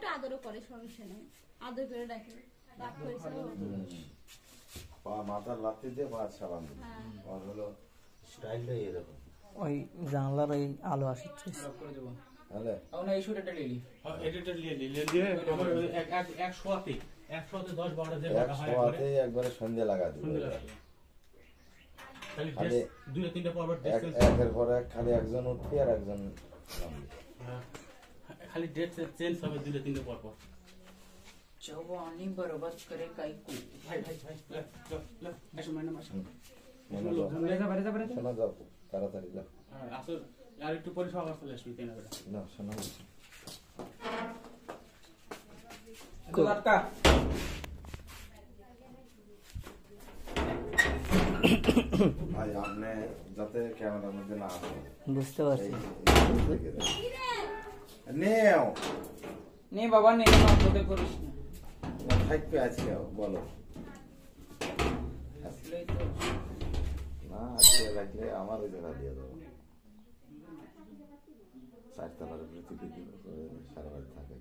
একটু আদরও করে, সমস্যা নেই, আদর করে ডাকে, রাগ করেছে পা মাথার লাথি দিয়ে পা সাবান দিল, আর হলো স্টাইলটাই এরকম। ওই জানলার ওই আলো আসছে তাহলে এই শুটটা লিলি এডিটর লিয়ে আমার এক শোয়াতে 10-12 যে এক শোয়াতে একবারে সন্ধ্যে লাগা দিবে, খালি 2-3টা পর্বত একের পর এক খালি একজন উঠবে আর একজন নামবে, খালি ডেট চেঞ্জ হবে 2-3টা পর্বত। जवानी बर्बाद करे काई को ভাই এসো ম্যাডাম আসো শোনা যাও তাড়াতাড়ি যাও, আসো আর একটু পরে সব চলে আসবি তাই না বেটা না শোনা का ভাই আপনি যাতে ক্যামেরার মধ্যে না আসে, বুঝতে পারছি। নেও नहीं बाबा नहीं ना बोलते करिस ना থাকবে আজকে বলো असले तो না, আজকে লাগলে আমার ওই জায়গা দিয়ে দেবো, 4 তলার পৃথিবী সারা রাত থাকে।